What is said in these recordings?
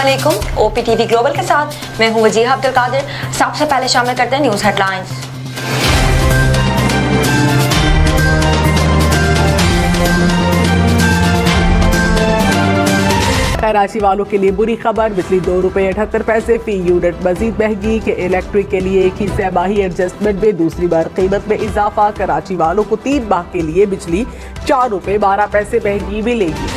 अस्सलामुअलैकुम। OPTV global के साथ मैं हूं वजीहा अब्दुल कादिर। सबसे पहले शामिल करते हैं न्यूज़ हेडलाइंस। कराची वालों के लिए बुरी खबर, बिजली ₹2.78 फी यूनिट मजीद महंगी के इलेक्ट्रिक के लिए एक ही सहमाही एडजस्टमेंट में दूसरी बार कीमत में इजाफा। कराची वालों को 3 माह के लिए बिजली ₹4.12 महंगी मिलेगी।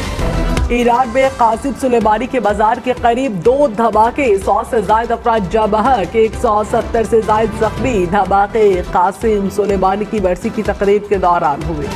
ईरान में कासिम सुलेमानी के बाजार के करीब 2 धमाके, 100 से ज्यादा अफराद जबहक, 170 से ज्यादा जख्मी। धमाके कासिम सुलेमानी की बरसी की तकरीब के दौरान हुए।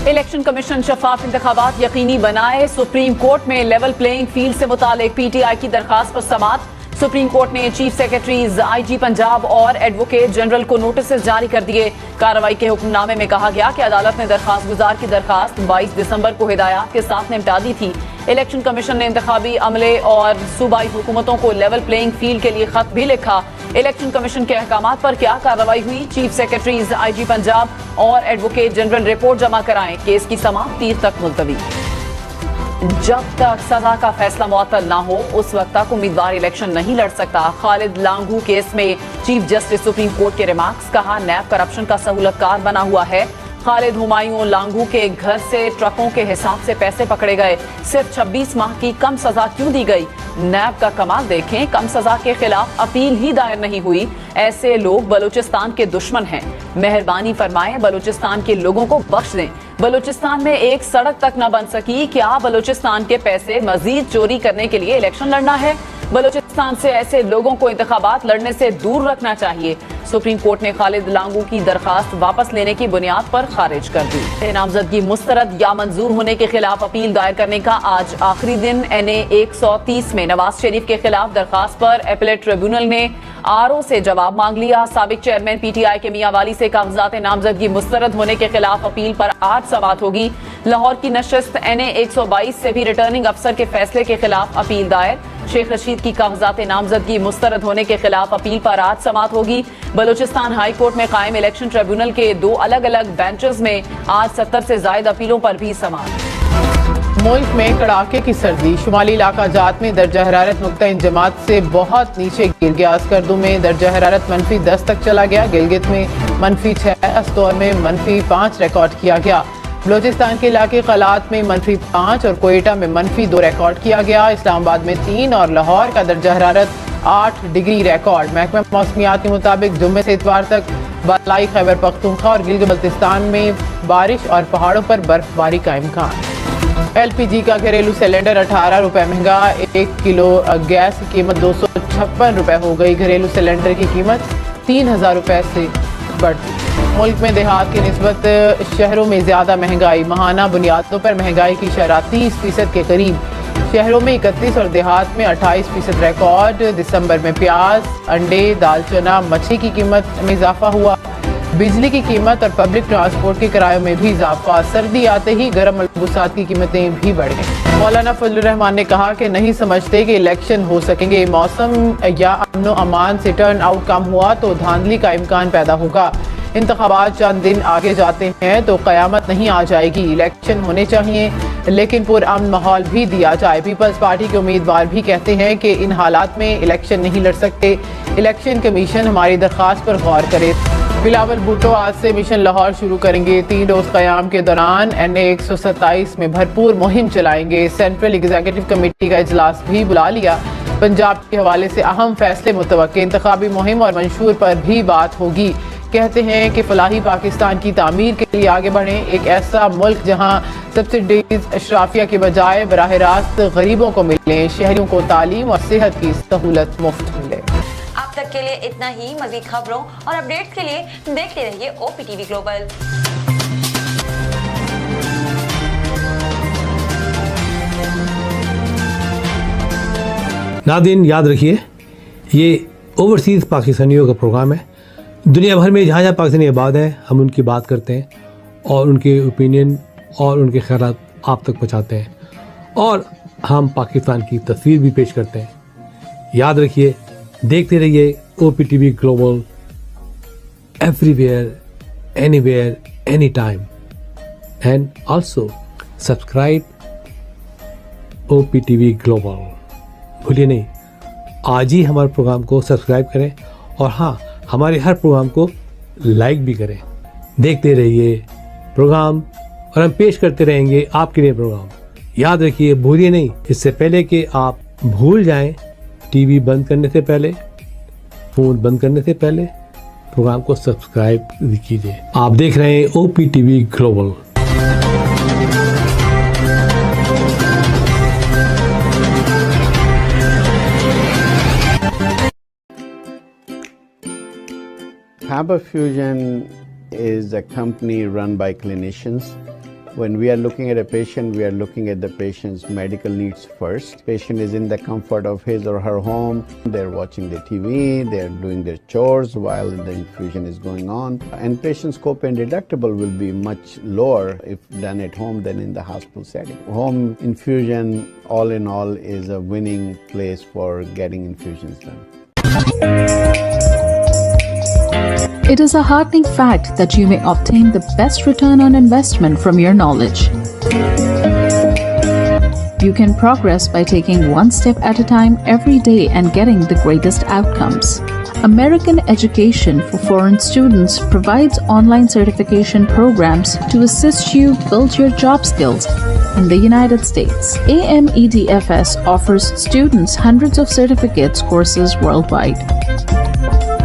इलेक्शन कमीशन शफाफ इंतखाबात यकीनी बनाए। सुप्रीम कोर्ट में लेवल प्लेइंग फील्ड से मुतालिक PTI की दरखास्त पर समाअत। सुप्रीम कोर्ट ने चीफ सेक्रेटरीज, IG पंजाब और एडवोकेट जनरल को नोटिस जारी कर दिए। कार्रवाई के हुक्मनामे में कहा गया कि अदालत ने दरखास्त गुजार की दरखास्त 22 दिसंबर को हिदायत के साथ निपटा दी थी। इलेक्शन कमीशन ने इंतखाबी अमले और सूबाई हुकूमतों को लेवल प्लेइंग फील्ड के लिए खत भी लिखा। इलेक्शन कमीशन के अहकामात पर क्या कार्रवाई हुई? चीफ सेक्रेटरीज, IG पंजाब और एडवोकेट जनरल रिपोर्ट जमा कराएं। केस की समाअत 30 तक मुलतवी। जब तक सजा का फैसला मुअत्तल ना हो उस वक्त तक उम्मीदवार इलेक्शन नहीं लड़ सकता। खालिद लांगू केस में चीफ जस्टिस सुप्रीम कोर्ट के रिमार्क्स। कहा, नैब करप्शन का सहूलतकार बना हुआ है। खालिद हुमायूं लांगू के घर से ट्रकों के हिसाब से पैसे पकड़े गए। सिर्फ 26 माह की कम सजा क्यों दी गई? नैब का कमाल देखें, कम सजा के खिलाफ अपील ही दायर नहीं हुई। ऐसे लोग बलूचिस्तान के दुश्मन हैं। मेहरबानी फरमाएं, बलूचिस्तान के लोगों को बख्श दें। बलूचिस्तान में एक सड़क तक न बन सकी। क्या बलूचिस्तान के पैसे मजीद चोरी करने के लिए इलेक्शन लड़ना है? बलूचिस्तान से ऐसे लोगों को इंतखाबात लड़ने से दूर रखना चाहिए। सुप्रीम कोर्ट ने खालिद लांगू की दरखास्त वापस लेने की बुनियाद पर खारिज कर दी। नामजदगी मुस्तरद या मंजूर होने के खिलाफ अपील दायर करने का आज आखिरी दिन। NA 130 में नवाज शरीफ के खिलाफ दरखास्त पर एपलेट ट्रिब्यूनल ने RO से जवाब मांग लिया। साबिक चेयरमैन PTI के मियां वाली से कागजात नामजदगी मुस्तरद होने के खिलाफ अपील पर आज समाअत होगी। लाहौर की नशस्त NA 122 से भी रिटर्निंग अफसर के फैसले के खिलाफ अपील दायर। शेख रशीद की कागजात नामजदगी मुस्तरद होने के खिलाफ अपील पर आज समाअत होगी। बलूचिस्तान हाई कोर्ट में कायम इलेक्शन ट्रिब्यूनल के 2 अलग अलग बेंचेस में आज 70 से ज्यादा अपीलों पर भी समाअत। मुल्क में कड़ाके की सर्दी। शुमाली इलाका जात में दर्जा हरारत नुक्ता इंजमात से बहुत नीचे गिर गया। अस्करदू में दर्जा हरारत -10 तक चला गया। गिलगित में -6, अस्तौर में -5 रिकॉर्ड किया गया। बलोचिस्तान के इलाके कलात में -5 और कोयटा में -2 रिकॉर्ड किया गया। इस्लामाबाद में 3 और लाहौर का दर्जा हरारत 8 डिग्री रिकॉर्ड। महकमा मौसमियात के मुताबिक जुम्मे से इतवार तक बालाई खैबर पख्तूनख्वा और गिलगित बल्तिस्तान में बारिश और पहाड़ों पर बर्फबारी का इम्कान। LPG का घरेलू सिलेंडर 18 रुपये महंगा। 1 किलो गैस की कीमत 256 रुपये हो गई। घरेलू सिलेंडर की कीमत 3000 रुपये से बढ़ती। मुल्क में देहात की निस्बत शहरों में ज़्यादा महंगाई। माहाना बुनियादों पर महंगाई की शरह 30% के करीब। शहरों में 31 और देहात में 28% रिकॉर्ड। दिसंबर में प्याज, अंडे, दाल चना, मछली की कीमत में इजाफा हुआ। बिजली की कीमत और पब्लिक ट्रांसपोर्ट के किरायों में भी इजाफा। सर्दी आते ही गर्म मलबूसात की कीमतें भी बढ़ गईं। मौलाना फजलुर रहमान ने कहा कि नहीं समझते कि इलेक्शन हो सकेंगे। मौसम या अमनो अमान से टर्न आउट कम हुआ तो धांधली का इम्कान पैदा होगा। इंतखाबात चंद दिन आगे जाते हैं तो क़यामत नहीं आ जाएगी। इलेक्शन होने चाहिए लेकिन पुरअमन माहौल भी दिया जाए। पीपल्स पार्टी के उम्मीदवार भी कहते हैं कि इन हालात में इलेक्शन नहीं लड़ सकते। इलेक्शन कमीशन हमारी दरख्वास्त पर गौर करे। बिलावल भुट्टो आज से मिशन लाहौर शुरू करेंगे। 3 रोज क़याम के दौरान NA 127 में भरपूर मुहिम चलाएंगे। सेंट्रल एग्जीक्यूटिव कमेटी का इजलास भी बुला लिया। पंजाब के हवाले से अहम फैसले मुतवक्के। इंतखाबी मुहिम और मंशूर पर भी बात होगी। कहते हैं कि फलाही पाकिस्तान की तामीर के लिए आगे बढ़ें। एक ऐसा मुल्क जहां सब्सिडीज अशराफिया के बजाय बराह रास्त गरीबों को मिलें। शहरियों को तालीम और सेहत की सहूलत मुफ्त मिले। अब तक के लिए इतना ही। मज़ीद खबरों और अपडेट्स के लिए देखते रहिए OPTV ग्लोबल। नाज़रीन याद रखिए, ये ओवरसीज़ पाकिस्तानियों का प्रोग्राम है। दुनिया भर में जहाँ जहाँ पाकिस्तानी आबाद हैं हम उनकी बात करते हैं और उनके ओपिनियन और उनके ख्यालात आप तक पहुँचाते हैं और हम पाकिस्तान की तस्वीर भी पेश करते हैं। याद रखिए, देखते रहिए OPTV global, everywhere, anywhere, any time, and also subscribe OPTV global. भूलिए नहीं, आज ही हमारे प्रोग्राम को सब्सक्राइब करें और हाँ, हमारे हर प्रोग्राम को लाइक भी करें। देखते रहिए प्रोग्राम और हम पेश करते रहेंगे आपके लिए प्रोग्राम। याद रखिए, भूलिए नहीं, इससे पहले कि आप भूल जाएं, टीवी बंद करने से पहले, फ़ोन बंद करने से पहले प्रोग्राम को सब्सक्राइब कीजिए। आप देख रहे हैं OPTV global. Faber Fusion is a company run by clinicians. When we are looking at a patient, we are looking at the patient's medical needs first. Patient is in the comfort of his or her home. They're watching the TV, they're doing their chores while the infusion is going on. And patient's copay deductible will be much lower if done at home than in the hospital setting. Home infusion, all in all, is a winning place for getting infusions done. It is a heartening fact that you may obtain the best return on investment from your knowledge. You can progress by taking one step at a time every day and getting the greatest outcomes. American Education for Foreign Students provides online certification programs to assist you build your job skills in the United States. AMEDFS offers students hundreds of certificates courses worldwide.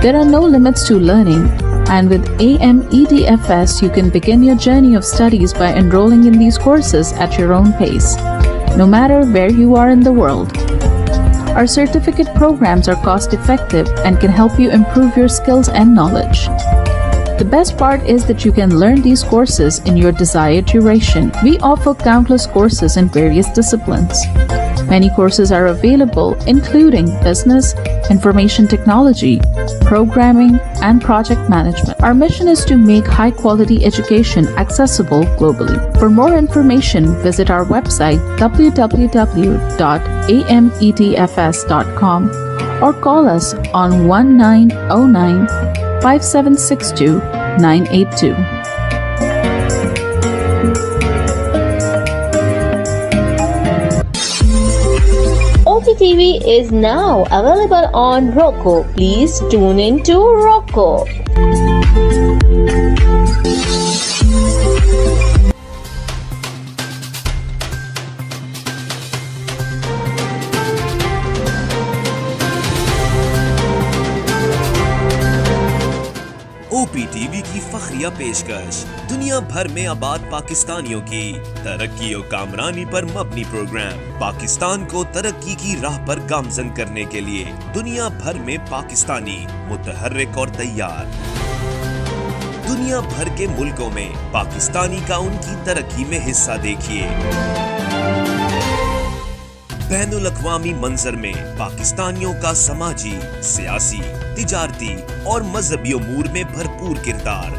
There are no limits to learning, and with AMEDFS, you can begin your journey of studies by enrolling in these courses at your own pace, no matter where you are in the world. Our certificate programs are cost-effective and can help you improve your skills and knowledge. The best part is that you can learn these courses in your desired duration. We offer countless courses in various disciplines. Many courses are available, including business, information technology, programming, and project management. Our mission is to make high-quality education accessible globally. For more information, visit our website www.amedfs.com or call us on 1909-5762-982. OPTV is now available on Roku. Please tune in to Roku. OPTV की फखरिया पेशकश दुनिया भर में आबाद पाकिस्तानियों की तरक्की और कामरानी पर मबनी प्रोग्राम पाकिस्तान को तरक्की की राह पर गामजन करने के लिए दुनिया भर में पाकिस्तानी मुतहर्रिक और तैयार। दुनिया भर के मुल्कों में पाकिस्तानी का उनकी तरक्की में हिस्सा देखिए। बैनुल अक़वामी मंजर में पाकिस्तानियों का समाजी, सियासी, तिजारती और मजहबी उमूर में भरपूर किरदार।